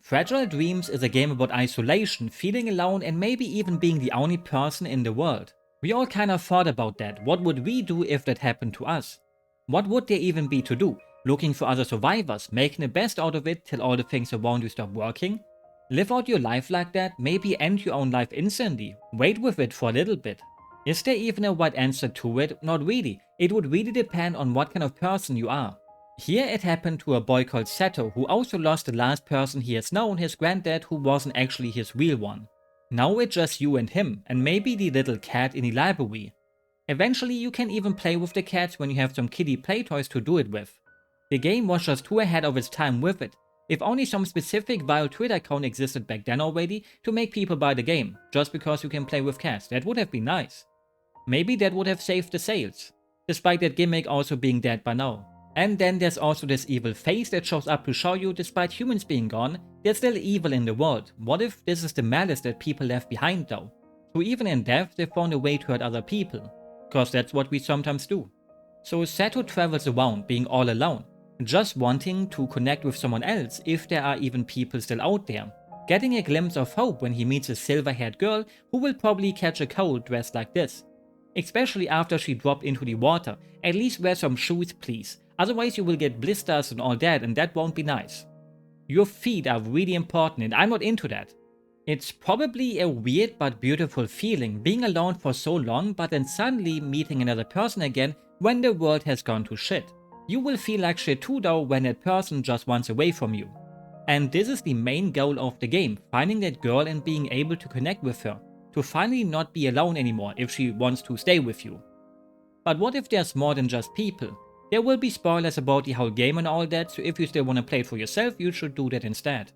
Fragile Dreams is a game about isolation, feeling alone, and maybe even being the only person in the world. We all kind of thought about that. What would we do if that happened to us? What would there even be to do? Looking for other survivors, making the best out of it till all the things around you stop working? Live out your life like that, maybe end your own life instantly, wait with it for a little bit. Is there even a right answer to it? Not really. It would really depend on what kind of person you are. Here it happened to a boy called Setto, who also lost the last person he has known, his granddad, who wasn't actually his real one. Now it's just you and him, and maybe the little cat in the library. Eventually you can even play with the cats when you have some kiddie play toys to do it with. The game was just too ahead of its time with it. If only some specific viral Twitter account existed back then already to make people buy the game, just because you can play with cats, that would have been nice. Maybe that would have saved the sales, despite that gimmick also being dead by now. And then there's also this evil face that shows up to show you, despite humans being gone, there's still evil in the world. What if this is the malice that people left behind though? So even in death they found a way to hurt other people. Cause that's what we sometimes do. So Setto travels around being all alone, just wanting to connect with someone else if there are even people still out there. Getting a glimpse of hope when he meets a silver-haired girl who will probably catch a cold dressed like this. Especially after she dropped into the water. At least wear some shoes please. Otherwise you will get blisters and all that, and that won't be nice. Your feet are really important and I'm not into that. It's probably a weird but beautiful feeling being alone for so long but then suddenly meeting another person again when the world has gone to shit. You will feel like shit too though when that person just runs away from you. And this is the main goal of the game, finding that girl and being able to connect with her. To finally not be alone anymore if she wants to stay with you. But what if there's more than just people? There will be spoilers about the whole game and all that, so if you still want to play it for yourself, you should do that instead.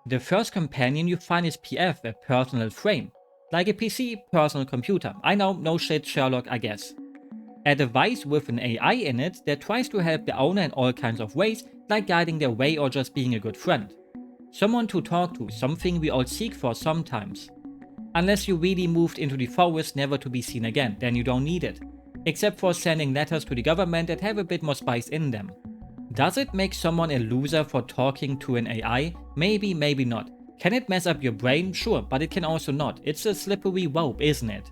The first companion you find is PF, a personal frame. Like a PC, personal computer. I know, no shit Sherlock, I guess. A device with an AI in it that tries to help the owner in all kinds of ways, like guiding their way or just being a good friend. Someone to talk to, something we all seek for sometimes. Unless you really moved into the forest never to be seen again, then you don't need it. Except for sending letters to the government that have a bit more spice in them. Does it make someone a loser for talking to an AI? Maybe, maybe not. Can it mess up your brain? Sure, but it can also not. It's a slippery rope, isn't it?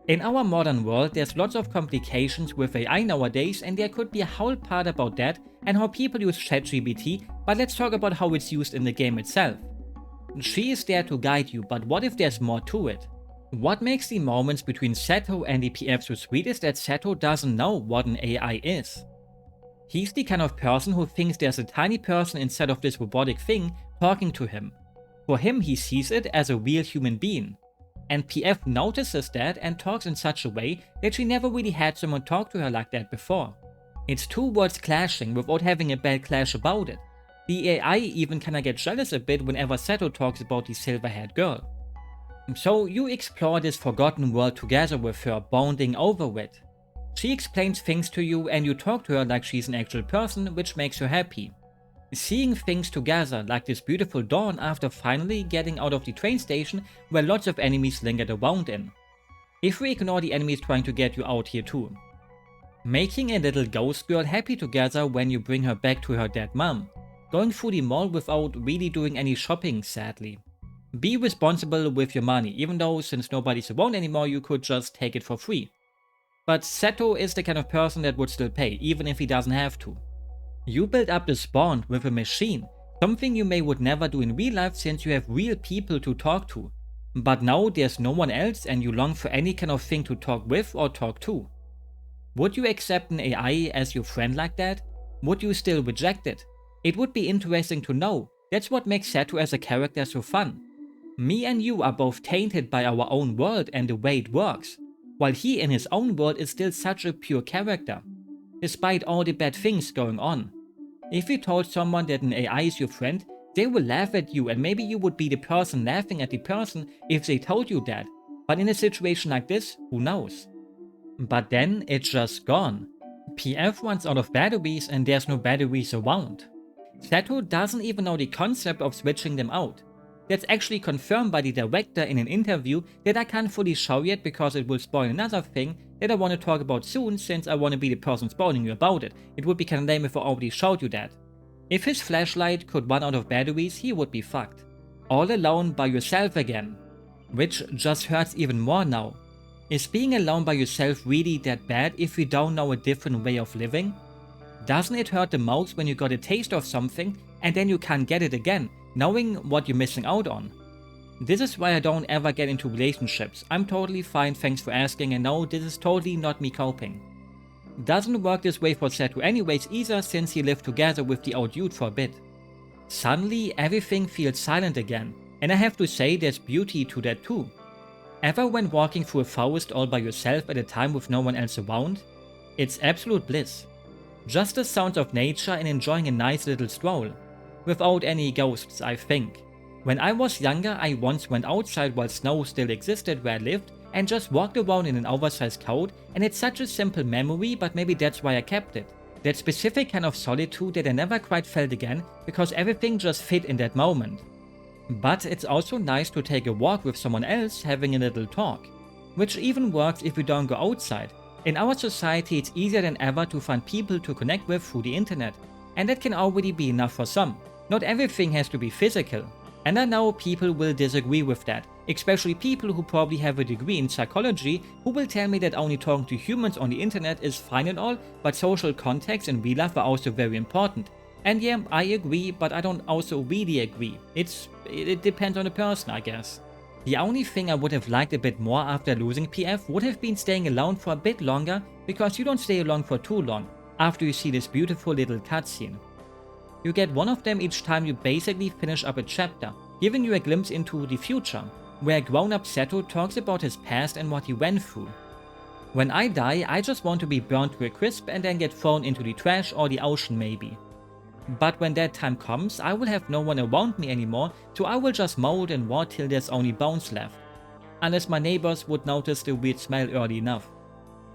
In our modern world, there's lots of complications with AI nowadays, and there could be a whole part about that and how people use ChatGPT, but let's talk about how it's used in the game itself. She is there to guide you, but what if there's more to it? What makes the moments between Setto and the PF so sweet is that Setto doesn't know what an AI is. He's the kind of person who thinks there's a tiny person instead of this robotic thing talking to him. For him, he sees it as a real human being. And PF notices that and talks in such a way that she never really had someone talk to her like that before. It's two worlds clashing without having a bad clash about it. The AI even kinda gets jealous a bit whenever Setto talks about the silver-haired girl. So you explore this forgotten world together with her, bonding over it. She explains things to you and you talk to her like she's an actual person, which makes you happy. Seeing things together, like this beautiful dawn after finally getting out of the train station where lots of enemies lingered around in. If we ignore the enemies trying to get you out here too. Making a little ghost girl happy together when you bring her back to her dead mom. Going through the mall without really doing any shopping, sadly. Be responsible with your money, even though since nobody's around anymore you could just take it for free. But Setto is the kind of person that would still pay, even if he doesn't have to. You build up this bond with a machine, something you would never do in real life since you have real people to talk to. But now there's no one else and you long for any kind of thing to talk with or talk to. Would you accept an AI as your friend like that? Would you still reject it? It would be interesting to know. That's what makes Setto as a character so fun. Me and you are both tainted by our own world and the way it works, while he in his own world is still such a pure character, despite all the bad things going on. If you told someone that an AI is your friend, they will laugh at you and maybe you would be the person laughing at the person if they told you that, but in a situation like this, who knows? But then it's just gone. PF runs out of batteries and there's no batteries around. Setto doesn't even know the concept of switching them out. That's actually confirmed by the director in an interview that I can't fully show yet because it will spoil another thing that I want to talk about soon since I want to be the person spoiling you about it. It would be kinda lame if I already showed you that. If his flashlight could run out of batteries, he would be fucked. all alone by yourself again. Which just hurts even more now. Is being alone by yourself really that bad if you don't know a different way of living? Doesn't it hurt the most when you got a taste of something and then you can't get it again, knowing what you're missing out on? This is why I don't ever get into relationships. I'm totally fine, thanks for asking, and no, this is totally not me coping. Doesn't work this way for Setto anyways either, since he lived together with the old dude for a bit. Suddenly everything feels silent again, and I have to say there's beauty to that too. Ever when walking through a forest all by yourself at a time with no one else around? It's absolute bliss. Just the sounds of nature and enjoying a nice little stroll. Without any ghosts, I think. When I was younger, I once went outside while snow still existed where I lived and just walked around in an oversized coat, and it's such a simple memory, but maybe that's why I kept it. That specific kind of solitude that I never quite felt again because everything just fit in that moment. But it's also nice to take a walk with someone else having a little talk. Which even works if you don't go outside. In our society, it's easier than ever to find people to connect with through the internet. And that can already be enough for some. Not everything has to be physical. And I know people will disagree with that, especially people who probably have a degree in psychology who will tell me that only talking to humans on the internet is fine and all, but social context in real life are also very important. And yeah, I agree, but I don't also really agree. It depends on the person, I guess. The only thing I would have liked a bit more after losing PF would have been staying alone for a bit longer, because you don't stay alone for too long after you see this beautiful little cutscene. You get one of them each time you basically finish up a chapter, giving you a glimpse into the future, where grown-up Setto talks about his past and what he went through. When I die, I just want to be burnt to a crisp and then get thrown into the trash or the ocean maybe. But when that time comes, I will have no one around me anymore, so I will just mold and rot till there's only bones left. Unless my neighbors would notice the weird smell early enough.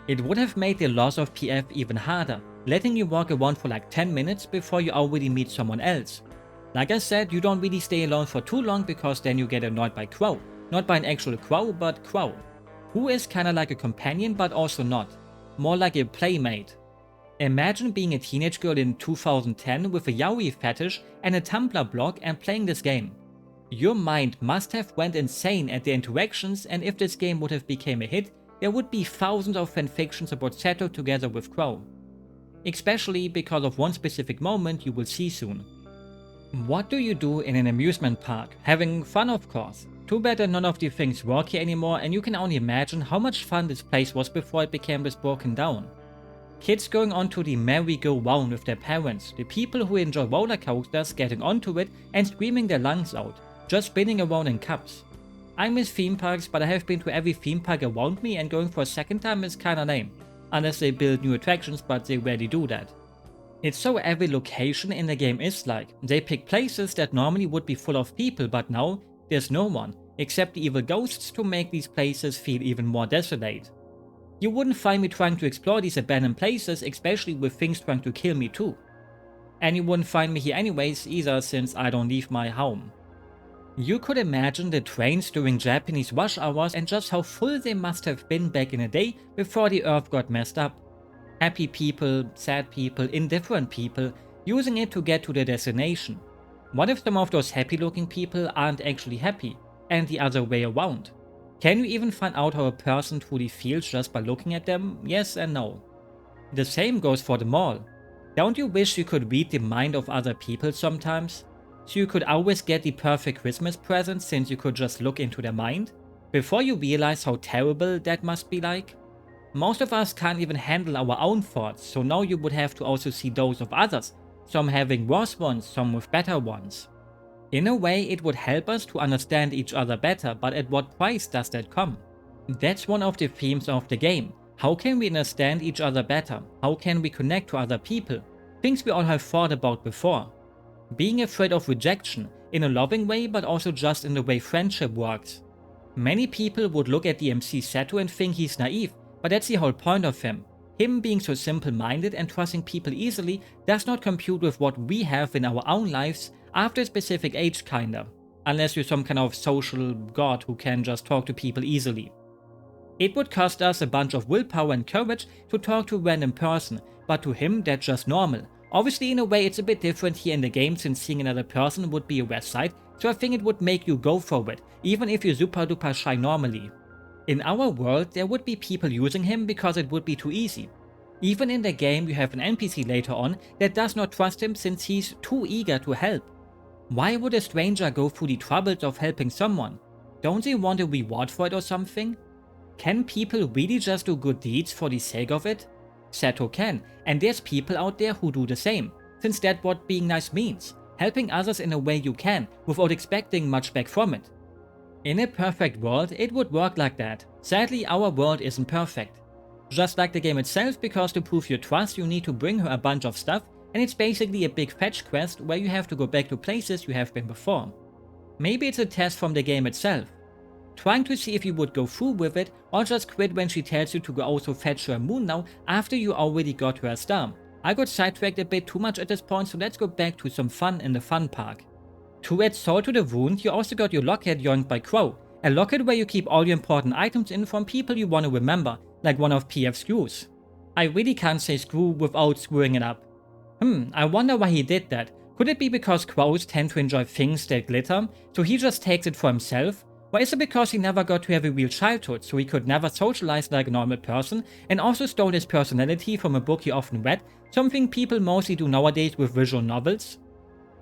It would have made the loss of PF even harder, letting you walk around for like 10 minutes before you already meet someone else. Like I said, you don't really stay alone for too long because then you get annoyed by Crow. Not by an actual crow, but Crow. Who is kinda like a companion but also not. More like a playmate. Imagine being a teenage girl in 2010 with a yaoi fetish and a Tumblr blog and playing this game. Your mind must have went insane at the interactions, and if this game would have become a hit, there would be thousands of fanfictions about Setto together with Crow. Especially because of one specific moment you will see soon. What do you do in an amusement park? Having fun, of course. Too bad that none of the things work here anymore, and you can only imagine how much fun this place was before it became this broken down. Kids going onto the merry-go-round with their parents, the people who enjoy roller coasters getting onto it and screaming their lungs out, just spinning around in cups. I miss theme parks, but I have been to every theme park around me, and going for a second time is kinda lame. Unless they build new attractions, but they rarely do that. It's so every location in the game is like. They pick places that normally would be full of people, but now there's no one, except the evil ghosts to make these places feel even more desolate. You wouldn't find me trying to explore these abandoned places, especially with things trying to kill me too. And you wouldn't find me here anyways either, since I don't leave my home. You could imagine the trains during Japanese rush hours and just how full they must have been back in the day before the earth got messed up. Happy people, sad people, indifferent people, using it to get to their destination. What if some of those happy looking people aren't actually happy, and the other way around? Can you even find out how a person truly feels just by looking at them? Yes and no. The same goes for the mall. Don't you wish you could read the mind of other people sometimes? So you could always get the perfect Christmas present since you could just look into their mind? Before you realize how terrible that must be like? Most of us can't even handle our own thoughts, so now you would have to also see those of others, some having worse ones, some with better ones. In a way, it would help us to understand each other better, but at what price does that come? That's one of the themes of the game. How can we understand each other better? How can we connect to other people? Things we all have thought about before. Being afraid of rejection, in a loving way, but also just in the way friendship works. Many people would look at the MC Setto and think he's naive, but that's the whole point of him. Him being so simple-minded and trusting people easily does not compute with what we have in our own lives after a specific age kinda. Unless you're some kind of social god who can just talk to people easily. It would cost us a bunch of willpower and courage to talk to a random person, but to him that's just normal. Obviously in a way it's a bit different here in the game since seeing another person would be a rare sight, so I think it would make you go for it, even if you're super duper shy normally. In our world there would be people using him because it would be too easy. Even in the game you have an NPC later on that does not trust him since he's too eager to help. Why would a stranger go through the troubles of helping someone? Don't they want a reward for it or something? Can people really just do good deeds for the sake of it? Setto can, and there's people out there who do the same, since that's what being nice means, helping others in a way you can, without expecting much back from it. In a perfect world, it would work like that. Sadly, our world isn't perfect. Just like the game itself, because to prove your trust you need to bring her a bunch of stuff, and it's basically a big fetch quest where you have to go back to places you have been before. Maybe it's a test from the game itself, trying to see if you would go through with it or just quit when she tells you to go also fetch her a moon now after you already got her a star. I got sidetracked a bit too much at this point, so let's go back to some fun in the fun park. To add salt to the wound, you also got your locket yoinked by Crow, a locket where you keep all your important items in from people you want to remember, like one of PF's screws. I really can't say screw without screwing it up. I wonder why he did that. Could it be because crows tend to enjoy things that glitter, so he just takes it for himself? Or is it because he never got to have a real childhood, so he could never socialize like a normal person, and also stole his personality from a book he often read, something people mostly do nowadays with visual novels?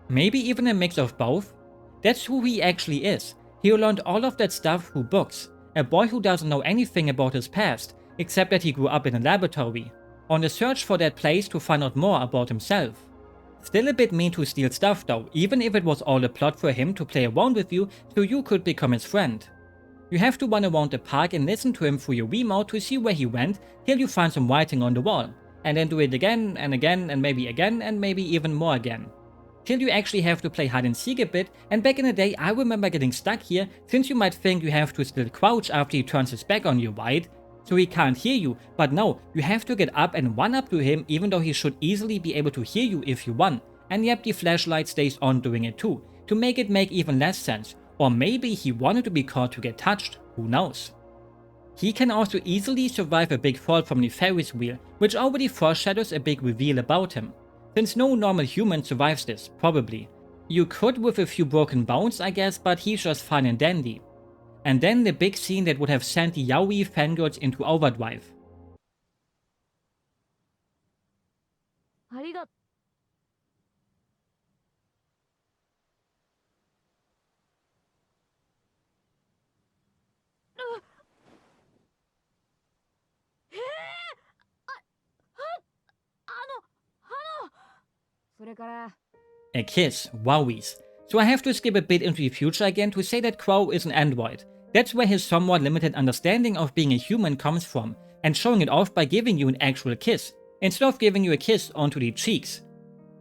Maybe even a mix of both? That's who he actually is. He learned all of that stuff through books, a boy who doesn't know anything about his past, except that he grew up in a laboratory, on the search for that place to find out more about himself. Still a bit mean to steal stuff though, even if it was all a plot for him to play around with you so you could become his friend. You have to run around the park and listen to him through your Wiimote to see where he went till you find some writing on the wall, and then do it again and again and maybe even more again. Till you actually have to play hide and seek a bit, and back in the day I remember getting stuck here since you might think you have to still crouch after he turns his back on you, right? So he can't hear you, but no, you have to get up and run up to him even though he should easily be able to hear you if you run. And yep, the flashlight stays on doing it too, to make it make even less sense. Or maybe he wanted to be caught to get touched, who knows. He can also easily survive a big fall from the Ferris wheel, which already foreshadows a big reveal about him. Since no normal human survives this, probably. You could with a few broken bones I guess, but he's just fine and dandy. And then the big scene that would have sent the yaoi fangirls into overdrive. A kiss, wowies. So I have to skip a bit into the future again to say that Crow is an android. That's where his somewhat limited understanding of being a human comes from, and showing it off by giving you an actual kiss, instead of giving you a kiss onto the cheeks.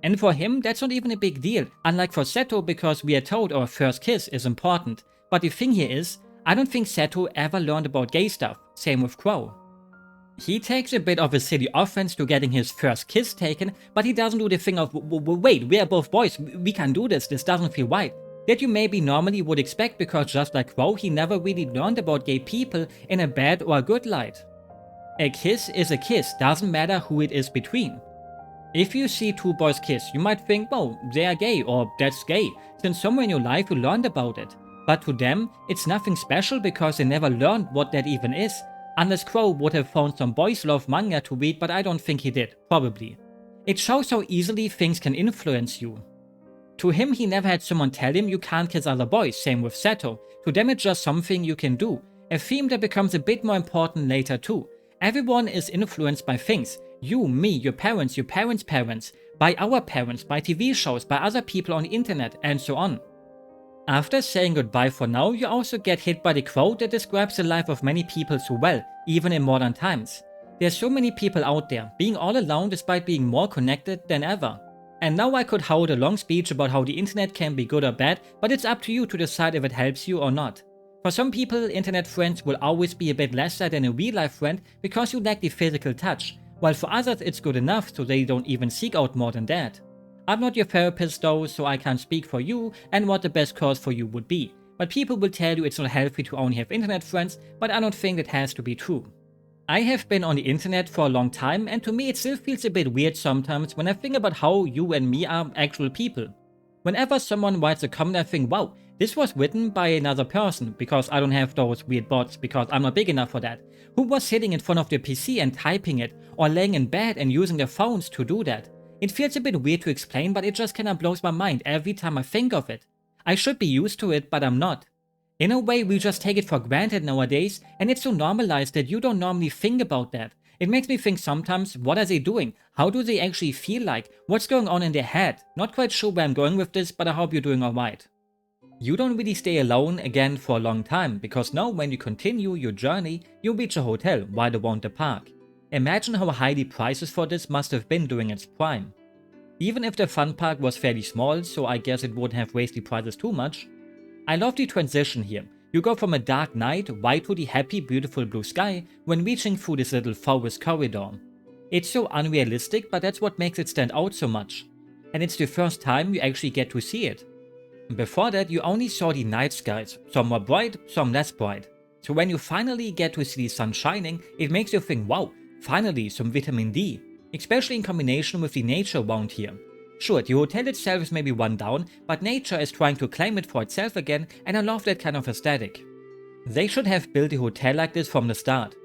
And for him, that's not even a big deal, unlike for Setto, because we are told our first kiss is important. But the thing here is, I don't think Setto ever learned about gay stuff, same with Crow. He takes a bit of a silly offense to getting his first kiss taken, but he doesn't do the thing of wait, we are both boys, we can't do this doesn't feel right. That you maybe normally would expect, because just like Crow, he never really learned about gay people in a bad or a good light. A kiss is a kiss, doesn't matter who it is between. If you see two boys kiss, you might think, oh, they are gay, or that's gay, since somewhere in your life you learned about it. But to them, it's nothing special because they never learned what that even is. Unless Crow would have found some boys love manga to read, but I don't think he did, probably. It shows how easily things can influence you. To him, he never had someone tell him you can't kiss other boys, same with Setto. To them it's just something you can do. A theme that becomes a bit more important later too. Everyone is influenced by things. You, me, your parents' parents, by our parents, by TV shows, by other people on the internet, and so on. After saying goodbye for now, you also get hit by the quote that describes the life of many people so well, even in modern times. There's so many people out there, being all alone despite being more connected than ever. And now I could hold a long speech about how the internet can be good or bad, but it's up to you to decide if it helps you or not. For some people, internet friends will always be a bit lesser than a real life friend because you lack the physical touch, while for others it's good enough so they don't even seek out more than that. I'm not your therapist though, so I can't speak for you and what the best course for you would be, but people will tell you it's not healthy to only have internet friends, but I don't think that has to be true. I have been on the internet for a long time, and to me it still feels a bit weird sometimes when I think about how you and me are actual people. Whenever someone writes a comment I think, wow, this was written by another person, because I don't have those weird bots, because I'm not big enough for that, who was sitting in front of their PC and typing it, or laying in bed and using their phones to do that. It feels a bit weird to explain, but it just kinda blows my mind every time I think of it. I should be used to it, but I'm not. In a way, we just take it for granted nowadays, and it's so normalized that you don't normally think about that. It makes me think sometimes, what are they doing? How do they actually feel like? What's going on in their head? Not quite sure where I'm going with this, but I hope you're doing alright. You don't really stay alone again for a long time, because now when you continue your journey, you reach a hotel right around the park. Imagine how high the prices for this must have been during its prime. Even if the fun park was fairly small, so I guess it wouldn't have raised the prices too much. I love the transition here. You go from a dark night right to the happy, beautiful blue sky when reaching through this little forest corridor. It's so unrealistic, but that's what makes it stand out so much. And it's the first time you actually get to see it. Before that, you only saw the night skies, some were bright, some less bright. So when you finally get to see the sun shining, it makes you think, wow, finally some vitamin D, especially in combination with the nature around here. Sure, the hotel itself is maybe run down, but nature is trying to claim it for itself again, and I love that kind of aesthetic. They should have built a hotel like this from the start.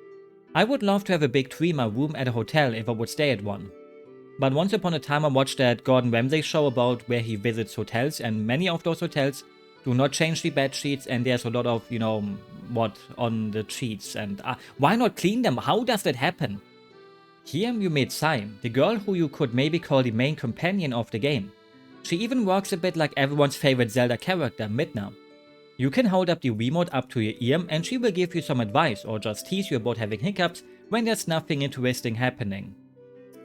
I would love to have a big tree in my room at a hotel if I would stay at one. But once upon a time I watched that Gordon Ramsay show about where he visits hotels, and many of those hotels do not change the bed sheets, and there's a lot of, what on the sheets, and why not clean them? How does that happen? Here you meet Sai, the girl who you could maybe call the main companion of the game. She even works a bit like everyone's favorite Zelda character, Midna. You can hold up the remote up to your ear and she will give you some advice or just tease you about having hiccups when there's nothing interesting happening.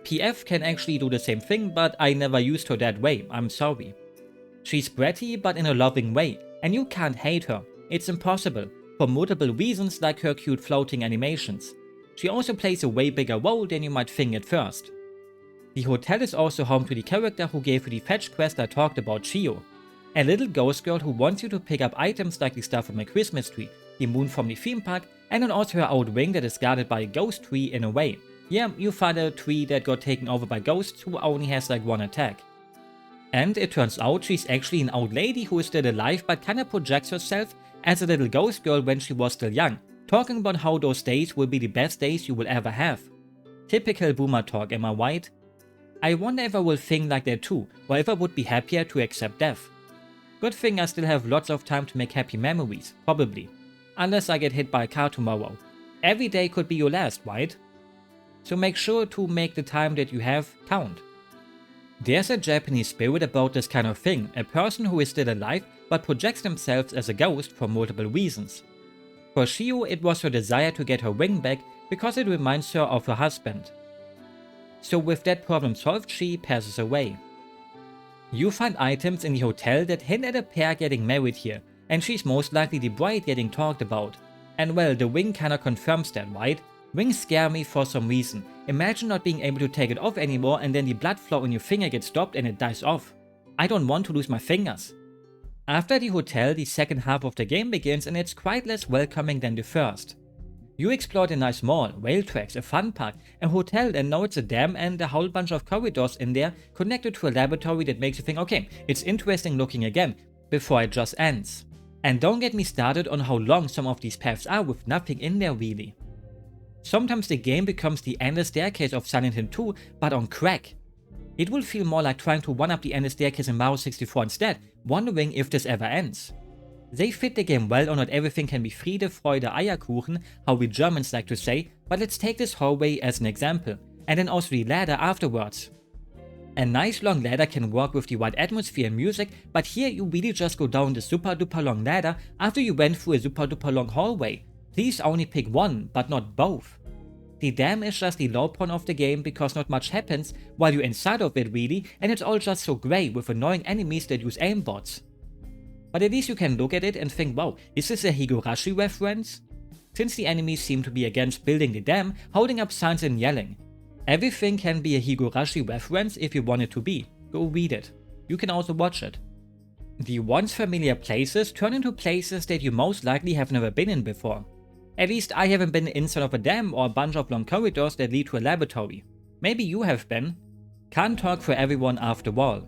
PF can actually do the same thing, but I never used her that way, I'm sorry. She's bratty but in a loving way, and you can't hate her, it's impossible, for multiple reasons like her cute floating animations. She also plays a way bigger role than you might think at first. The hotel is also home to the character who gave you the fetch quest I talked about, Chio. A little ghost girl who wants you to pick up items like the stuff from a Christmas tree, the moon from the theme park, and then also her old wing that is guarded by a ghost tree in a way. Yeah, you find a tree that got taken over by ghosts who only has like one attack. And it turns out she's actually an old lady who is still alive but kinda projects herself as a little ghost girl when she was still young, talking about how those days will be the best days you will ever have. Typical boomer talk, am I right? I wonder if I will think like that too, or if I would be happier to accept death. Good thing I still have lots of time to make happy memories, probably. Unless I get hit by a car tomorrow. Every day could be your last, right? So make sure to make the time that you have count. There's a Japanese spirit about this kind of thing, a person who is still alive but projects themselves as a ghost for multiple reasons. For Shio, it was her desire to get her wing back because it reminds her of her husband. So with that problem solved, she passes away. You find items in the hotel that hint at a pair getting married here, and she's most likely the bride getting talked about. And well, the wing kinda confirms that, right? Wings scare me for some reason. Imagine not being able to take it off anymore and then the blood flow in your finger gets stopped and it dies off. I don't want to lose my fingers. After the hotel, the second half of the game begins and it's quite less welcoming than the first. You explored a nice mall, rail tracks, a fun park, a hotel, and now it's a dam and a whole bunch of corridors in there connected to a laboratory that makes you think, okay, it's interesting looking again, before it just ends. And don't get me started on how long some of these paths are with nothing in there really. Sometimes the game becomes the endless staircase of Silent Hill 2, but on crack. It will feel more like trying to one-up the endless staircase in Mario 64 instead, wondering if this ever ends. They fit the game well, or not everything can be Friede, Freude, Eierkuchen, how we Germans like to say, but let's take this hallway as an example, and then also the ladder afterwards. A nice long ladder can work with the right atmosphere and music, but here you really just go down the super duper long ladder after you went through a super duper long hallway. Please only pick one, but not both. The dam is just the low point of the game because not much happens while you're inside of it really, and it's all just so grey with annoying enemies that use aimbots. But at least you can look at it and think, wow, is this a Higurashi reference? Since the enemies seem to be against building the dam, holding up signs and yelling. Everything can be a Higurashi reference if you want it to be. Go read it. You can also watch it. The once familiar places turn into places that you most likely have never been in before. At least I haven't been inside of a dam or a bunch of long corridors that lead to a laboratory. Maybe you have been. Can't talk for everyone after all.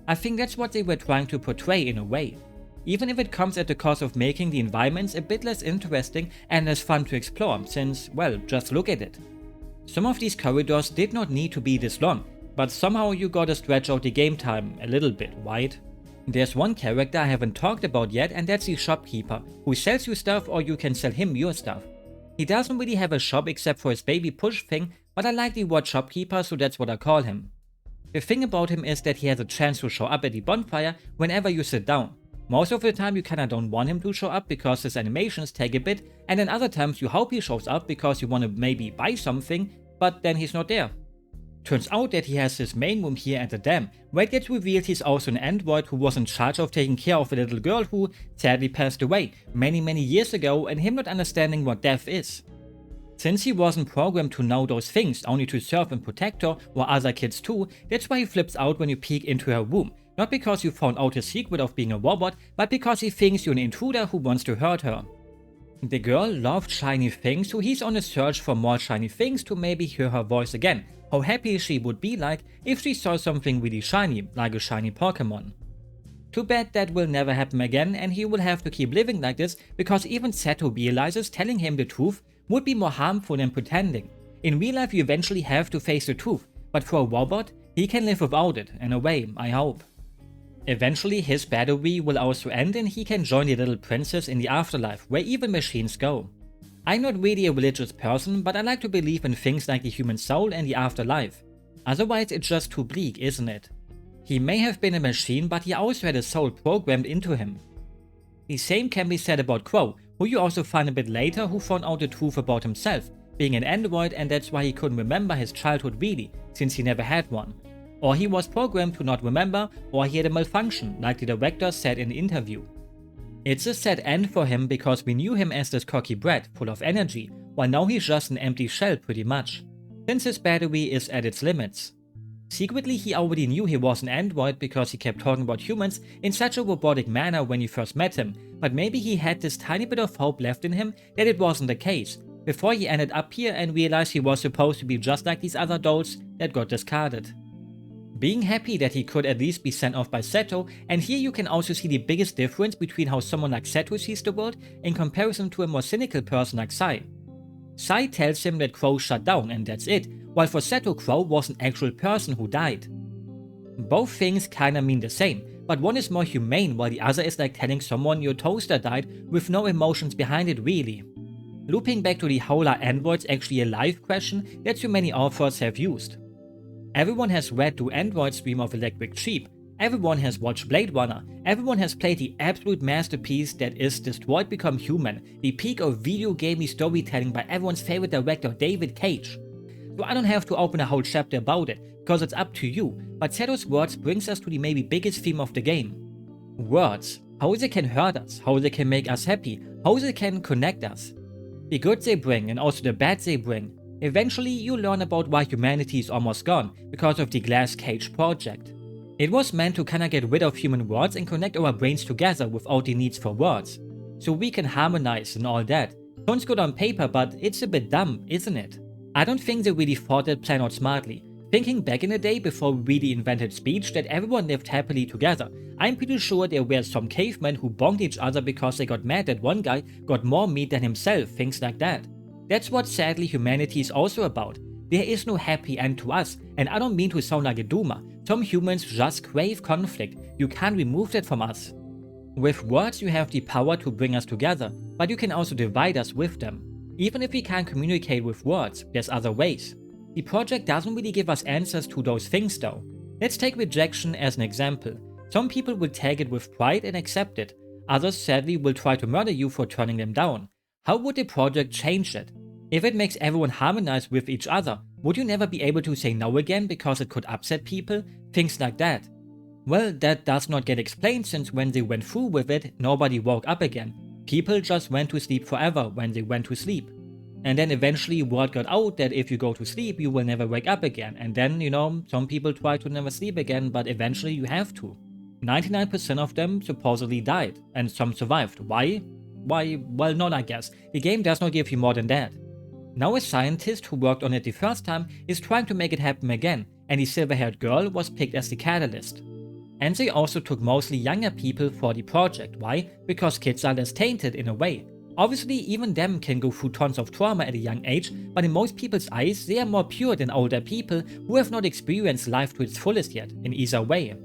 I think that's what they were trying to portray in a way. Even if it comes at the cost of making the environments a bit less interesting and less fun to explore, since, well, just look at it. Some of these corridors did not need to be this long, but somehow you gotta stretch out the game time a little bit, right? There's one character I haven't talked about yet, and that's the shopkeeper, who sells you stuff or you can sell him your stuff. He doesn't really have a shop except for his baby push thing, but I like the word shopkeeper, so that's what I call him. The thing about him is that he has a chance to show up at the bonfire whenever you sit down. Most of the time you kinda don't want him to show up because his animations take a bit, and then other times you hope he shows up because you wanna maybe buy something, but then he's not there. Turns out that he has his main room here at the dam, where it gets revealed he's also an android who was in charge of taking care of a little girl who sadly passed away many years ago, and him not understanding what death is. Since he wasn't programmed to know those things, only to serve and protect her or other kids too, that's why he flips out when you peek into her room. Not because you found out his secret of being a robot, but because he thinks you're an intruder who wants to hurt her. The girl loved shiny things, so he's on a search for more shiny things to maybe hear her voice again. How happy she would be like if she saw something really shiny, like a shiny Pokemon. Too bad that will never happen again, and he will have to keep living like this because even Setto realizes telling him the truth would be more harmful than pretending. In real life you eventually have to face the truth, but for a robot, he can live without it, in a way, I hope. Eventually his battery will also end and he can join the little princess in the afterlife, where even machines go. I'm not really a religious person, but I like to believe in things like the human soul and the afterlife. Otherwise it's just too bleak, isn't it? He may have been a machine, but he also had a soul programmed into him. The same can be said about Crow, who you also find a bit later, who found out the truth about himself, being an android, and that's why he couldn't remember his childhood really, since he never had one. Or he was programmed to not remember, or he had a malfunction, like the director said in the interview. It's a sad end for him because we knew him as this cocky brat, full of energy, while now he's just an empty shell pretty much, since his battery is at its limits. Secretly he already knew he was an android because he kept talking about humans in such a robotic manner when you first met him, but maybe he had this tiny bit of hope left in him that it wasn't the case, before he ended up here and realized he was supposed to be just like these other dolls that got discarded. Being happy that he could at least be sent off by Setto, and here you can also see the biggest difference between how someone like Setto sees the world in comparison to a more cynical person like Sai. Sai tells him that Crow shut down and that's it, while for Setto Crow was an actual person who died. Both things kinda mean the same, but one is more humane while the other is like telling someone your toaster died with no emotions behind it really. Looping back to the how are androids actually alive question that so many authors have used. Everyone has read Do Androids Dream of Electric Sheep, everyone has watched Blade Runner, everyone has played the absolute masterpiece that is Destroyed Become Human, the peak of video gamey storytelling by everyone's favorite director David Cage. So I don't have to open a whole chapter about it, because it's up to you, but Setto's words brings us to the maybe biggest theme of the game. Words. How they can hurt us, how they can make us happy, how they can connect us. The good they bring and also the bad they bring. Eventually you learn about why humanity is almost gone because of the Glass Cage project. It was meant to kinda get rid of human words and connect our brains together without the needs for words. So we can harmonize and all that. Sounds good on paper, but it's a bit dumb, isn't it? I don't think they really thought that plan out smartly. Thinking back in the day before we really invented speech that everyone lived happily together, I'm pretty sure there were some cavemen who bonked each other because they got mad that one guy got more meat than himself, things like that. That's what sadly humanity is also about. There is no happy end to us, and I don't mean to sound like a doomer. Some humans just crave conflict, you can't remove that from us. With words you have the power to bring us together, but you can also divide us with them. Even if we can't communicate with words, there's other ways. The project doesn't really give us answers to those things though. Let's take rejection as an example. Some people will take it with pride and accept it. Others sadly will try to murder you for turning them down. How would the project change it? If it makes everyone harmonize with each other, would you never be able to say no again because it could upset people? Things like that. Well, that does not get explained since when they went through with it, nobody woke up again. People just went to sleep forever when they went to sleep. And then eventually word got out that if you go to sleep, you will never wake up again. And then, some people try to never sleep again, but eventually you have to. 99% of them supposedly died, and some survived. Why? Why, well, not I guess. The game does not give you more than that. Now a scientist who worked on it the first time is trying to make it happen again, and the silver-haired girl was picked as the catalyst. And they also took mostly younger people for the project. Why? Because kids are less tainted in a way. Obviously, even them can go through tons of trauma at a young age, but in most people's eyes, they are more pure than older people who have not experienced life to its fullest yet, in either way.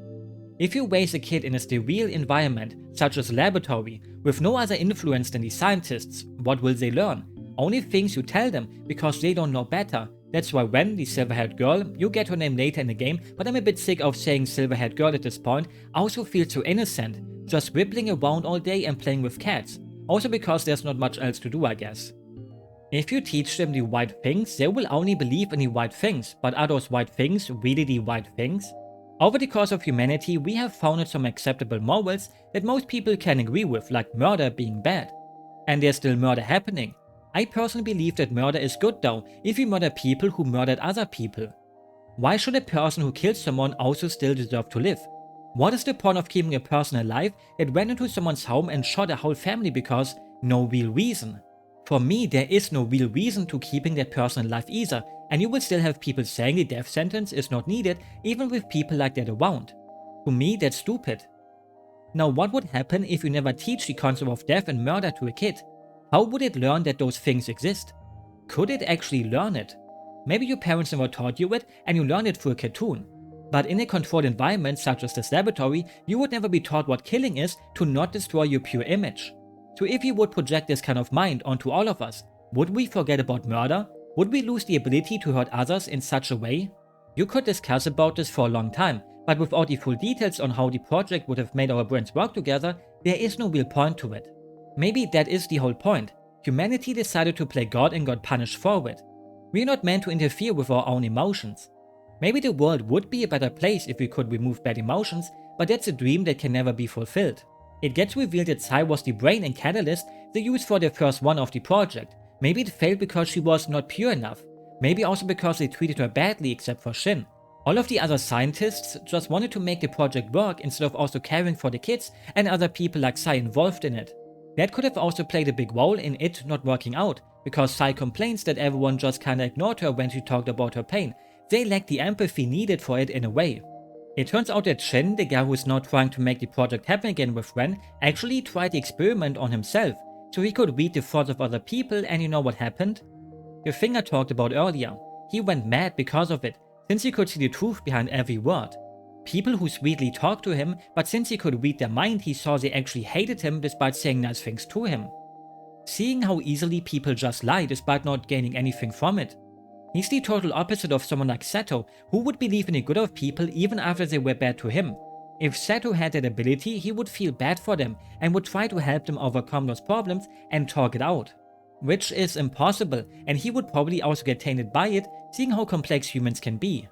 If you raise a kid in a sterile environment, such as a laboratory, with no other influence than the scientists, what will they learn? Only things you tell them, because they don't know better. That's why when the silver-haired girl, you get her name later in the game, but I'm a bit sick of saying silver-haired girl at this point, also feels so innocent, just wibbling around all day and playing with cats. Also because there's not much else to do, I guess. If you teach them the right things, they will only believe in the right things, but are those right things really the right things? Over the course of humanity, we have founded some acceptable morals that most people can agree with, like murder being bad. And there's still murder happening. I personally believe that murder is good though, if you murder people who murdered other people. Why should a person who kills someone also still deserve to live? What is the point of keeping a person alive that went into someone's home and shot a whole family because no real reason? For me, there is no real reason to keeping that person alive either, and you will still have people saying the death sentence is not needed even with people like that around. To me, that's stupid. Now, what would happen if you never teach the concept of death and murder to a kid? How would it learn that those things exist? Could it actually learn it? Maybe your parents never taught you it and you learned it through a cartoon. But in a controlled environment such as this laboratory, you would never be taught what killing is to not destroy your pure image. So if you would project this kind of mind onto all of us, would we forget about murder? Would we lose the ability to hurt others in such a way? You could discuss about this for a long time, but without the full details on how the project would have made our brains work together, there is no real point to it. Maybe that is the whole point. Humanity decided to play God and got punished for it. We are not meant to interfere with our own emotions. Maybe the world would be a better place if we could remove bad emotions, but that's a dream that can never be fulfilled. It gets revealed that Sai was the brain and catalyst they used for the first one of the project. Maybe it failed because she was not pure enough. Maybe also because they treated her badly except for Shin. All of the other scientists just wanted to make the project work instead of also caring for the kids and other people like Sai involved in it. That could have also played a big role in it not working out, because Sai complains that everyone just kinda ignored her when she talked about her pain. They lacked the empathy needed for it in a way. It turns out that Shin, the guy who is now trying to make the project happen again with Ren, actually tried the experiment on himself, so he could read the thoughts of other people, and you know what happened? The thing I talked about earlier. He went mad because of it, since he could see the truth behind every word. People who sweetly talked to him, but since he could read their mind, he saw they actually hated him despite saying nice things to him. Seeing how easily people just lie despite not gaining anything from it. He's the total opposite of someone like Setto, who would believe in the good of people even after they were bad to him. If Setto had that ability, he would feel bad for them and would try to help them overcome those problems and talk it out. Which is impossible, and he would probably also get tainted by it, seeing how complex humans can be.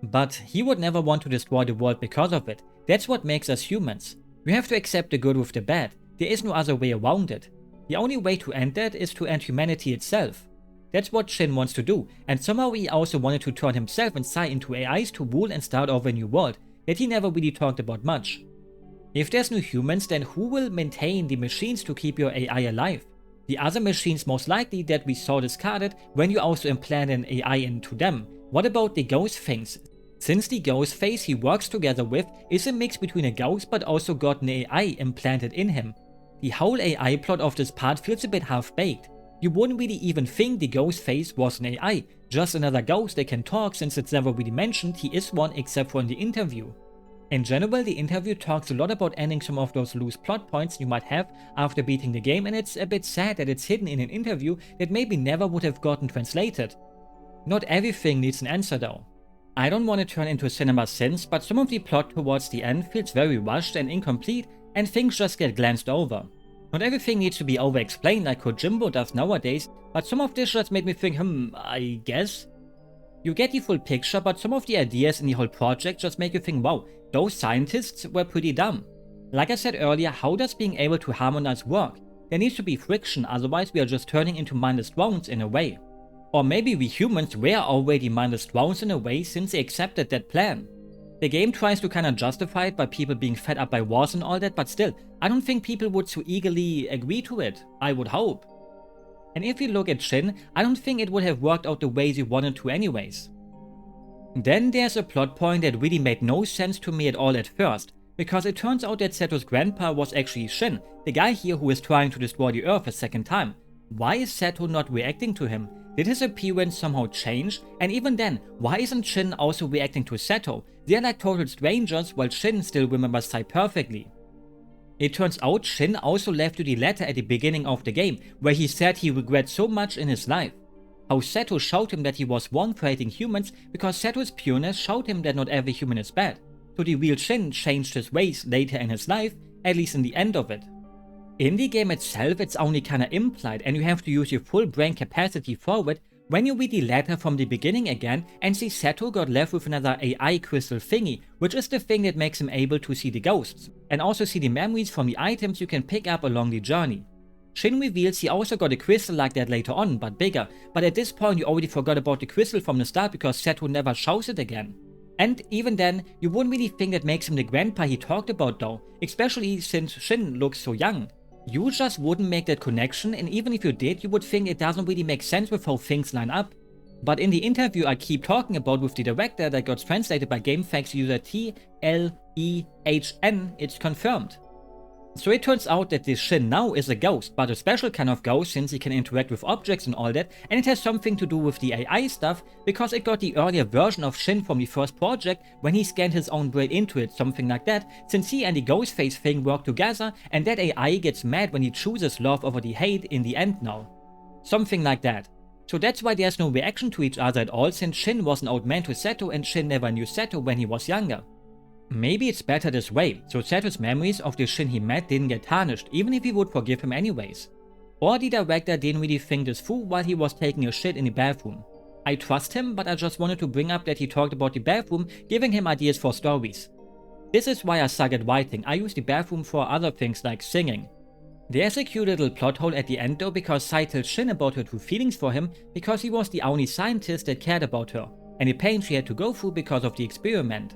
But he would never want to destroy the world because of it. That's what makes us humans. We have to accept the good with the bad. There is no other way around it. The only way to end that is to end humanity itself. That's what Shin wants to do, and somehow he also wanted to turn himself and Sai into AIs to rule and start over a new world that he never really talked about much. If there's no humans, then who will maintain the machines to keep your AI alive? The other machines most likely that we saw discarded when you also implant an AI into them. What about the ghost things? Since the ghost face he works together with is a mix between a ghost but also got an AI implanted in him. The whole AI plot of this part feels a bit half-baked. You wouldn't really even think the ghost face was an AI, just another ghost that can talk since it's never really mentioned he is one except for in the interview. In general, the interview talks a lot about ending some of those loose plot points you might have after beating the game, and it's a bit sad that it's hidden in an interview that maybe never would have gotten translated. Not everything needs an answer though. I don't want to turn into cinema sins, but some of the plot towards the end feels very rushed and incomplete, and things just get glanced over. Not everything needs to be over-explained like Kojimbo does nowadays, but some of this just made me think, I guess? You get the full picture, but some of the ideas in the whole project just make you think, wow, those scientists were pretty dumb. Like I said earlier, how does being able to harmonize work? There needs to be friction, otherwise we are just turning into mindless drones in a way. Or maybe we humans were already mindless drones in a way since they accepted that plan. The game tries to kinda justify it by people being fed up by wars and all that, but still, I don't think people would so eagerly agree to it. I would hope. And if you look at Shin, I don't think it would have worked out the ways you wanted to anyways. Then there's a plot point that really made no sense to me at all at first, because it turns out that Setto's grandpa was actually Shin, the guy here who is trying to destroy the Earth a second time. Why is Setto not reacting to him? Did his appearance somehow change? And even then, why isn't Shin also reacting to Setto? They're like total strangers, while Shin still remembers Sai perfectly. It turns out Shin also left you the letter at the beginning of the game, where he said he regrets so much in his life. How Setto showed him that he was wrong for hating humans because Setto's pureness showed him that not every human is bad. So the real Shin changed his ways later in his life, at least in the end of it. In the game itself, it's only kinda implied and you have to use your full brain capacity for it when you read the letter from the beginning again and see Setto got left with another AI crystal thingy, which is the thing that makes him able to see the ghosts, and also see the memories from the items you can pick up along the journey. Shin reveals he also got a crystal like that later on, but bigger, but at this point you already forgot about the crystal from the start because Setto never shows it again. And even then, you wouldn't really think that makes him the grandpa he talked about though, especially since Shin looks so young. You just wouldn't make that connection, and even if you did, you would think it doesn't really make sense with how things line up. But in the interview I keep talking about with the director that got translated by GameFAQs user TLEHN, it's confirmed. So it turns out that this Shin now is a ghost, but a special kind of ghost since he can interact with objects and all that, and it has something to do with the AI stuff, because it got the earlier version of Shin from the first project when he scanned his own brain into it, something like that, since he and the ghost face thing work together, and that AI gets mad when he chooses love over the hate in the end now. Something like that. So that's why there's no reaction to each other at all, since Shin wasn't outman to Setto and Shin never knew Setto when he was younger. Maybe it's better this way, so Setto's memories of the Shin he met didn't get tarnished, even if he would forgive him anyways. Or the director didn't really think this through while he was taking a shit in the bathroom. I trust him, but I just wanted to bring up that he talked about the bathroom, giving him ideas for stories. This is why I suck at writing. I use the bathroom for other things like singing. There's a cute little plot hole at the end though, because Sai tells Shin about her true feelings for him because he was the only scientist that cared about her, and the pain she had to go through because of the experiment.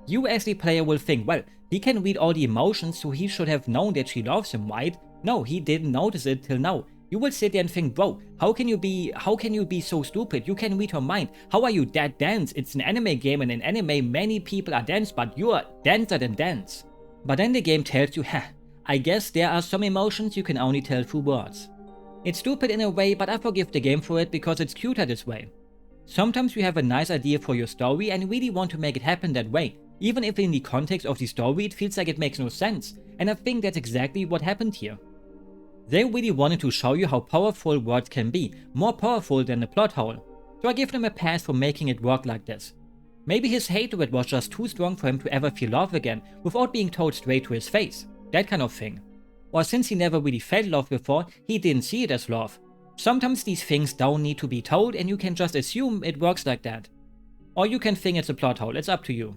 You as the player will think, well, he can read all the emotions, so he should have known that she loves him, right? No, he didn't notice it till now. You will sit there and think, bro, how can you be so stupid? You can read her mind. How are you that dense? It's an anime game, and in anime many people are dense, but you are denser than dense. But then the game tells you, I guess there are some emotions you can only tell through words. It's stupid in a way, but I forgive the game for it because it's cuter this way. Sometimes you have a nice idea for your story and really want to make it happen that way, even if in the context of the story it feels like it makes no sense, and I think that's exactly what happened here. They really wanted to show you how powerful words can be, more powerful than a plot hole, so I give them a pass for making it work like this. Maybe his hate to it was just too strong for him to ever feel love again, without being told straight to his face, that kind of thing. Or since he never really felt love before, he didn't see it as love. Sometimes these things don't need to be told and you can just assume it works like that. Or you can think it's a plot hole, it's up to you.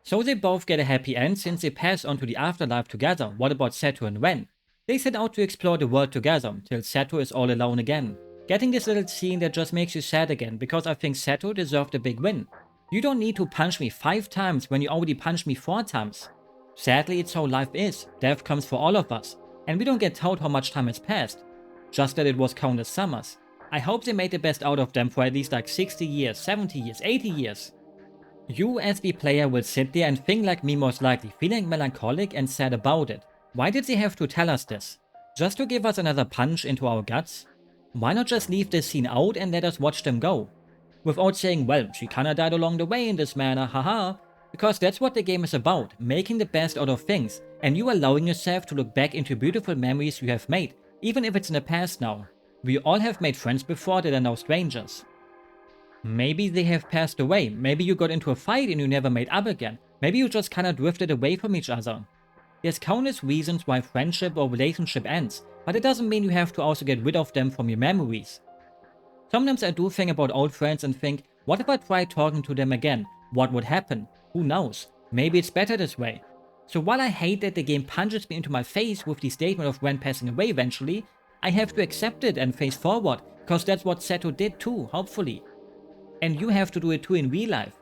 So they both get a happy end since they pass on to the afterlife together. What about Setto and Ren? They set out to explore the world together, till Setto is all alone again. Getting this little scene that just makes you sad again, because I think Setto deserved a big win. You don't need to punch me 5 times when you already punched me 4 times. Sadly, it's how life is. Death comes for all of us, and we don't get told how much time has passed. Just that it was countless summers. I hope they made the best out of them for at least like 60 years, 70 years, 80 years. You as the player will sit there and think like me most likely, feeling melancholic and sad about it. Why did they have to tell us this? Just to give us another punch into our guts? Why not just leave this scene out and let us watch them go? Without saying, well, she kinda died along the way in this manner, haha. Because that's what the game is about, making the best out of things, and you allowing yourself to look back into beautiful memories you have made, even if it's in the past now. We all have made friends before that are now strangers. Maybe they have passed away, maybe you got into a fight and you never made up again, maybe you just kinda drifted away from each other. There's countless reasons why friendship or relationship ends, but it doesn't mean you have to also get rid of them from your memories. Sometimes I do think about old friends and think, what if I tried talking to them again? What would happen? Who knows? Maybe it's better this way. So while I hate that the game punches me into my face with the statement of Ren passing away eventually, I have to accept it and face forward, because that's what Setto did too, hopefully. And you have to do it too in real life.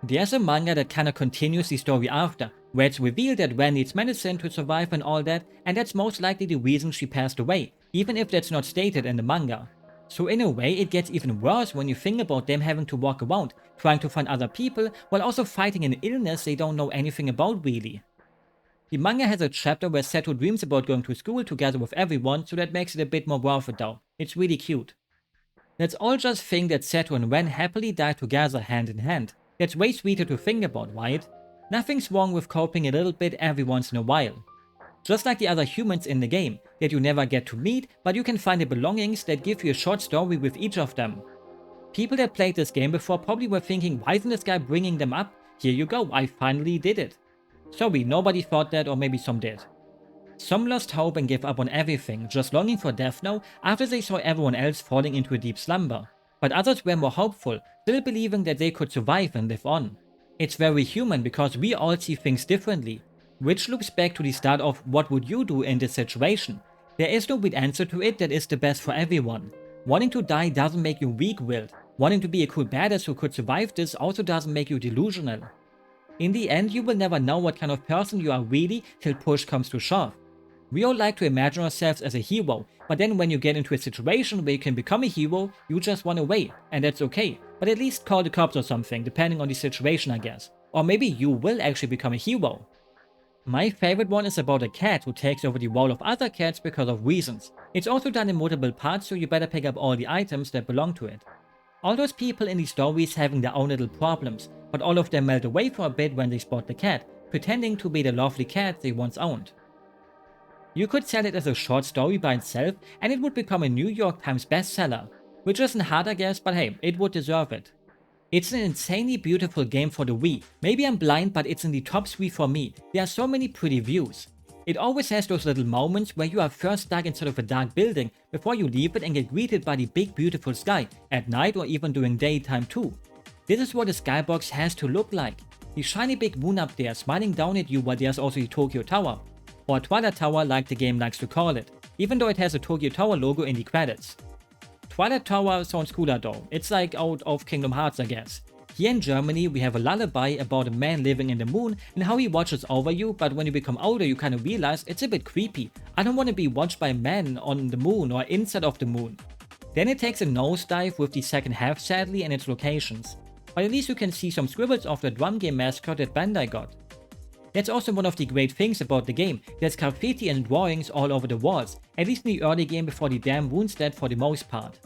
There's a manga that kinda continues the story after, where it's revealed that Ren needs medicine to survive and all that, and that's most likely the reason she passed away, even if that's not stated in the manga. So in a way, it gets even worse when you think about them having to walk around, trying to find other people, while also fighting an illness they don't know anything about really. The manga has a chapter where Setto dreams about going to school together with everyone, so that makes it a bit more worth it though. It's really cute. Let's all just think that Setto and Ren happily die together hand in hand. That's way sweeter to think about, right? Nothing's wrong with coping a little bit every once in a while. Just like the other humans in the game, that you never get to meet, but you can find the belongings that give you a short story with each of them. People that played this game before probably were thinking, why isn't this guy bringing them up? Here you go, I finally did it. Sorry, nobody thought that, or maybe some did. Some lost hope and gave up on everything, just longing for death now after they saw everyone else falling into a deep slumber. But others were more hopeful, still believing that they could survive and live on. It's very human because we all see things differently, which looks back to the start of what would you do in this situation. There is no good answer to it that is the best for everyone. Wanting to die doesn't make you weak-willed. Wanting to be a cool badass who could survive this also doesn't make you delusional. In the end, you will never know what kind of person you are really till push comes to shove. We all like to imagine ourselves as a hero, but then when you get into a situation where you can become a hero, you just run away, and that's okay. But at least call the cops or something, depending on the situation I guess. Or maybe you will actually become a hero. My favorite one is about a cat who takes over the role of other cats because of reasons. It's also done in multiple parts, so you better pick up all the items that belong to it. All those people in the stories having their own little problems, but all of them melt away for a bit when they spot the cat, pretending to be the lovely cat they once owned. You could sell it as a short story by itself and it would become a New York Times bestseller, which isn't hard I guess, but hey, it would deserve it. It's an insanely beautiful game for the Wii. Maybe I'm blind, but it's in the top 3 for me. There are so many pretty views. It always has those little moments where you are first stuck inside of a dark building before you leave it and get greeted by the big beautiful sky, at night or even during daytime too. This is what a skybox has to look like. The shiny big moon up there smiling down at you while there's also the Tokyo Tower. Or Twilight Tower like the game likes to call it, even though it has a Tokyo Tower logo in the credits. Twilight Tower sounds cooler though, it's like out of Kingdom Hearts I guess. Here in Germany we have a lullaby about a man living in the moon and how he watches over you, but when you become older you kind of realize it's a bit creepy. I don't want to be watched by a man on the moon or inside of the moon. Then it takes a nosedive with the second half sadly and its locations. But at least you can see some scribbles of the drum game mascot that Bandai got. That's also one of the great things about the game, there's graffiti and drawings all over the walls, at least in the early game before the damn wounds did for the most part.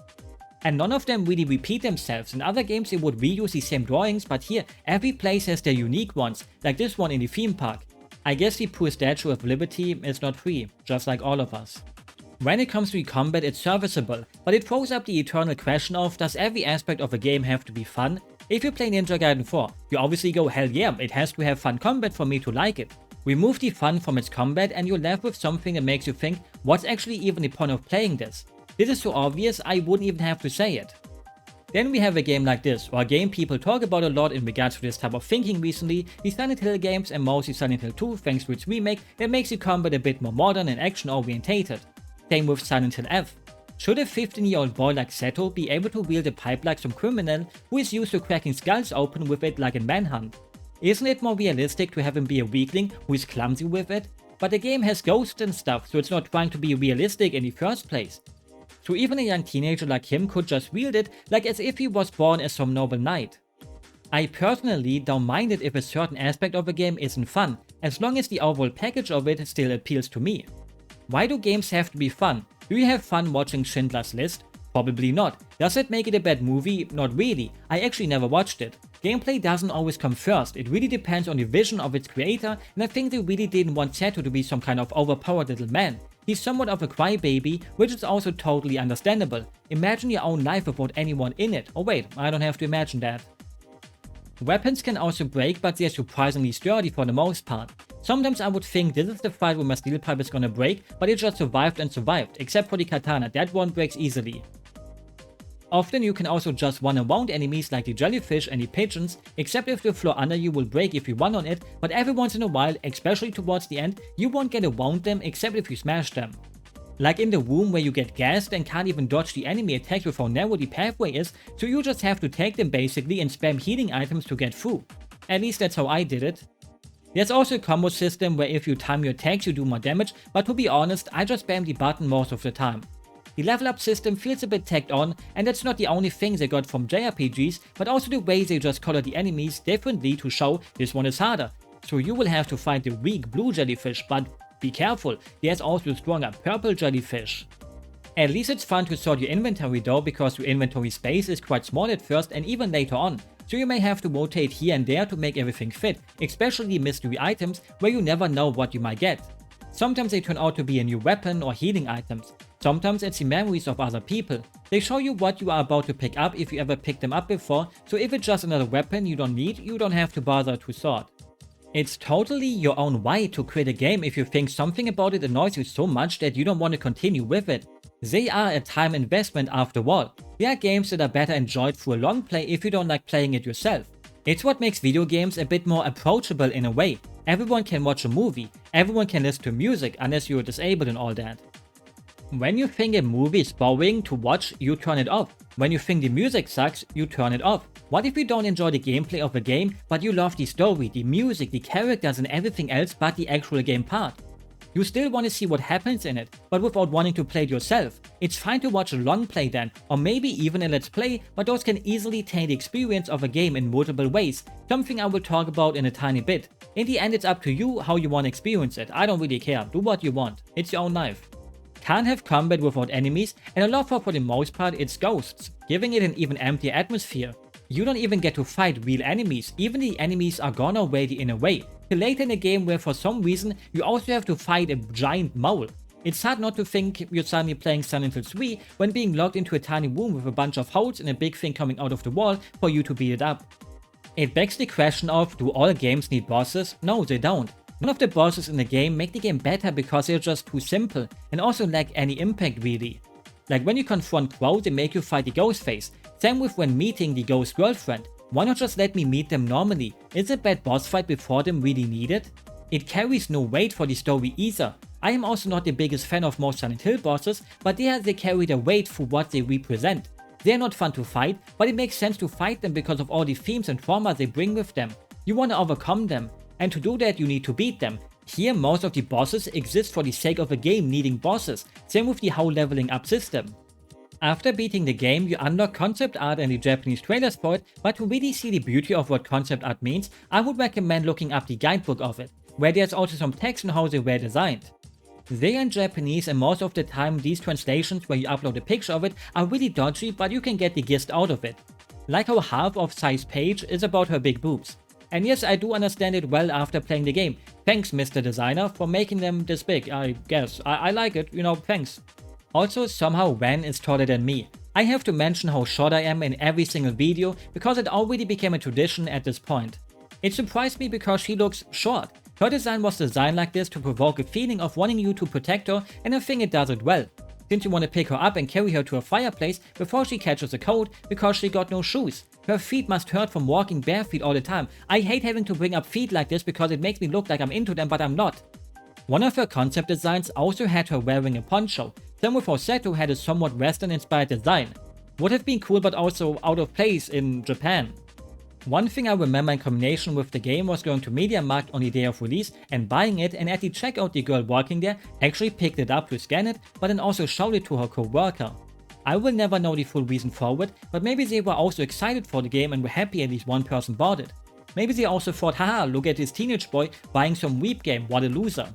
And none of them really repeat themselves. In other games they would reuse the same drawings, but here every place has their unique ones, like this one in the theme park. I guess the poor Statue of Liberty is not free, just like all of us. When it comes to the combat it's serviceable, but it throws up the eternal question of does every aspect of a game have to be fun? If you play Ninja Gaiden 4, you obviously go hell yeah, it has to have fun combat for me to like it. Remove the fun from its combat and you're left with something that makes you think what's actually even the point of playing this? This is so obvious I wouldn't even have to say it. Then we have a game like this, or a game people talk about a lot in regards to this type of thinking recently, the Silent Hill games and mostly Silent Hill 2 thanks to its remake that makes the combat a bit more modern and action orientated. Same with Silent Hill F. Should a 15-year-old boy like Setto be able to wield a pipe like some criminal who is used to cracking skulls open with it like in Manhunt? Isn't it more realistic to have him be a weakling who is clumsy with it? But the game has ghosts and stuff, so it's not trying to be realistic in the first place. So even a young teenager like him could just wield it like as if he was born as some noble knight. I personally don't mind it if a certain aspect of a game isn't fun, as long as the overall package of it still appeals to me. Why do games have to be fun? Do you have fun watching Schindler's List? Probably not. Does it make it a bad movie? Not really. I actually never watched it. Gameplay doesn't always come first, it really depends on the vision of its creator, and I think they really didn't want Setto to be some kind of overpowered little man. He's somewhat of a crybaby, which is also totally understandable. Imagine your own life without anyone in it. Oh wait, I don't have to imagine that. Weapons can also break, but they're surprisingly sturdy for the most part. Sometimes I would think this is the fight where my steel pipe is gonna break, but it just survived and survived, except for the katana, that one breaks easily. Often you can also just run around enemies like the jellyfish and the pigeons, except if the floor under you will break if you run on it, but every once in a while, especially towards the end, you won't get around them except if you smash them. Like in the room where you get gassed and can't even dodge the enemy attacks with how narrow the pathway is, so you just have to take them basically and spam healing items to get through. At least that's how I did it. There's also a combo system where if you time your attacks you do more damage, but to be honest, I just spam the button most of the time. The level up system feels a bit tacked on, and that's not the only thing they got from JRPGs, but also the way they just color the enemies differently to show this one is harder. So you will have to fight the weak blue jellyfish, but be careful, there's also a stronger purple jellyfish. At least it's fun to sort your inventory though, because your inventory space is quite small at first and even later on, so you may have to rotate here and there to make everything fit, especially mystery items where you never know what you might get. Sometimes they turn out to be a new weapon or healing items, sometimes it's the memories of other people. They show you what you are about to pick up if you ever picked them up before, so if it's just another weapon you don't need, you don't have to bother to sort. It's totally your own right to quit a game if you think something about it annoys you so much that you don't want to continue with it. They are a time investment after all. They are games that are better enjoyed through a long play if you don't like playing it yourself. It's what makes video games a bit more approachable in a way. Everyone can watch a movie, everyone can listen to music unless you're disabled and all that. When you think a movie is boring to watch, you turn it off. When you think the music sucks, you turn it off. What if you don't enjoy the gameplay of a game, but you love the story, the music, the characters and everything else but the actual game part? You still want to see what happens in it, but without wanting to play it yourself. It's fine to watch a long play then, or maybe even a let's play, but those can easily taint the experience of a game in multiple ways, something I will talk about in a tiny bit. In the end it's up to you how you want to experience it, I don't really care, do what you want, it's your own life. Can't have combat without enemies, and a lot for the most part it's ghosts, giving it an even emptier atmosphere. You don't even get to fight real enemies, even the enemies are gone already in a way, till later in the game where for some reason you also have to fight a giant mole. It's hard not to think you're suddenly playing Silent Hill 3 when being locked into a tiny room with a bunch of holes and a big thing coming out of the wall for you to beat it up. It begs the question of, do all games need bosses? No, they don't. None of the bosses in the game make the game better because they're just too simple and also lack any impact really. Like when you confront Crow, they make you fight the ghost face. Same with when meeting the ghost girlfriend. Why not just let me meet them normally? Is a bad boss fight before them really needed? It carries no weight for the story either. I am also not the biggest fan of most Silent Hill bosses, but they carry the weight for what they represent. They are not fun to fight, but it makes sense to fight them because of all the themes and trauma they bring with them. You want to overcome them, and to do that you need to beat them. Here most of the bosses exist for the sake of a game needing bosses, same with the whole leveling up system. After beating the game, you unlock concept art and the Japanese trailers for it, but to really see the beauty of what concept art means, I would recommend looking up the guidebook of it, where there's also some text on how they were designed. They are in Japanese and most of the time these translations where you upload a picture of it are really dodgy, but you can get the gist out of it. Like how half of Sai's page is about her big boobs. And yes, I do understand it well after playing the game. Thanks Mr. Designer for making them this big, I guess. I like it, you know, thanks. Also, somehow Van is taller than me. I have to mention how short I am in every single video because it already became a tradition at this point. It surprised me because she looks short. Her design was designed like this to provoke a feeling of wanting you to protect her, and I think it does it well. Since you want to pick her up and carry her to a fireplace before she catches a cold because she got no shoes. Her feet must hurt from walking bare feet all the time. I hate having to bring up feet like this because it makes me look like I'm into them but I'm not. One of her concept designs also had her wearing a poncho. Some with how Setto had a somewhat western inspired design. Would have been cool but also out of place in Japan. One thing I remember in combination with the game was going to MediaMarkt on the day of release and buying it, and at the checkout the girl working there actually picked it up to scan it, but then also showed it to her co-worker. I will never know the full reason for it, but maybe they were also excited for the game and were happy at least one person bought it. Maybe they also thought, haha, look at this teenage boy buying some weep game, what a loser.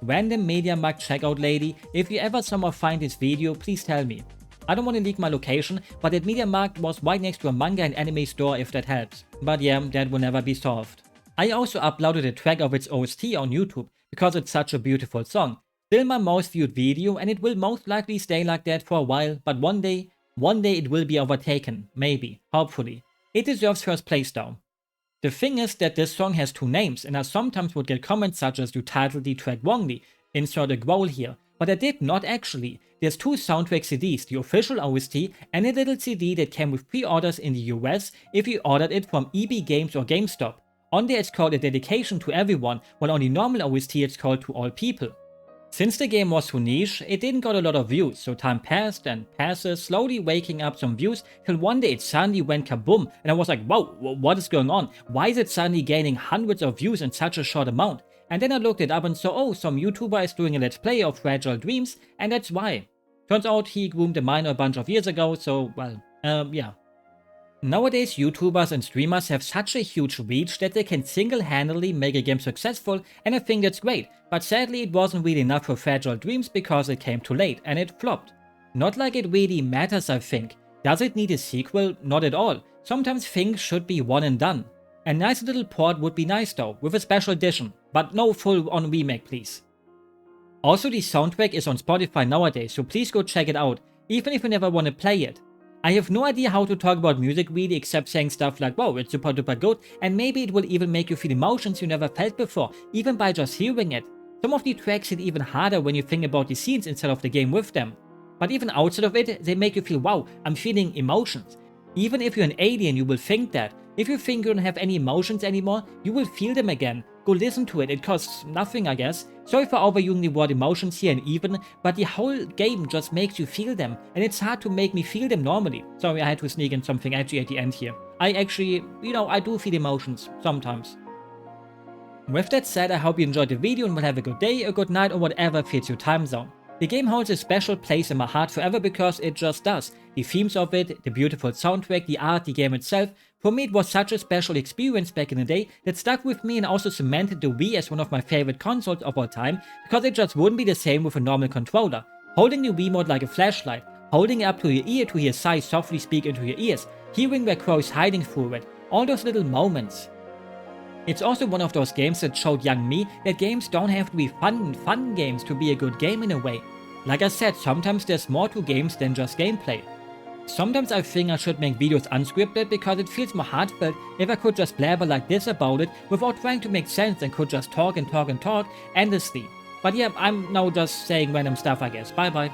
Random MediaMarkt checkout lady, if you ever somehow find this video, please tell me. I don't want to leak my location, but that MediaMarkt was right next to a manga and anime store if that helps. But yeah, that will never be solved. I also uploaded a track of its OST on YouTube, because it's such a beautiful song. Still my most viewed video, and it will most likely stay like that for a while, but one day it will be overtaken. Maybe. Hopefully. It deserves first place though. The thing is that this song has two names, and I sometimes would get comments such as you titled the track wrongly, insert a growl here, but I did not actually. There's two soundtrack CDs, the official OST and a little CD that came with pre-orders in the US if you ordered it from EB Games or GameStop. On there it's called A Dedication to Everyone, while on the normal OST it's called To All People. Since the game was so niche, it didn't got a lot of views, so time passed and passes, slowly waking up some views, till one day it suddenly went kaboom, and I was like, wow, what is going on? Why is it suddenly gaining hundreds of views in such a short amount? And then I looked it up and saw, oh, some YouTuber is doing a let's play of Fragile Dreams, and that's why. Turns out he groomed a minor a bunch of years ago, so, well, yeah. Nowadays, YouTubers and streamers have such a huge reach that they can single-handedly make a game successful, and I think that's great, but sadly it wasn't really enough for Fragile Dreams because it came too late, and it flopped. Not like it really matters, I think. Does it need a sequel? Not at all. Sometimes things should be one and done. A nice little port would be nice though, with a special edition, but no full-on remake please. Also, the soundtrack is on Spotify nowadays, so please go check it out, even if you never want to play it. I have no idea how to talk about music really except saying stuff like, wow, it's super duper good, and maybe it will even make you feel emotions you never felt before, even by just hearing it. Some of the tracks hit even harder when you think about the scenes instead of the game with them. But even outside of it, they make you feel, wow, I'm feeling emotions. Even if you're an alien, you will think that. If you think you don't have any emotions anymore, you will feel them again. Go listen to it, it costs nothing I guess. Sorry for overusing the word emotions here and even, but the whole game just makes you feel them, and it's hard to make me feel them normally. Sorry, I had to sneak in something edgy at the end here. I actually, I do feel emotions, sometimes. With that said, I hope you enjoyed the video and will have a good day, a good night, or whatever fits your time zone. The game holds a special place in my heart forever because it just does. The themes of it, the beautiful soundtrack, the art, the game itself. For me it was such a special experience back in the day that stuck with me and also cemented the Wii as one of my favorite consoles of all time because it just wouldn't be the same with a normal controller. Holding the Wiimote like a flashlight, holding it up to your ear to hear Sai softly speak into your ears, hearing where Crow is hiding through it, all those little moments. It's also one of those games that showed young me that games don't have to be fun games to be a good game in a way. Like I said, sometimes there's more to games than just gameplay. Sometimes I think I should make videos unscripted because it feels more heartfelt if I could just blabber like this about it without trying to make sense and could just talk and talk and talk endlessly. But yeah, I'm now just saying random stuff I guess. Bye bye.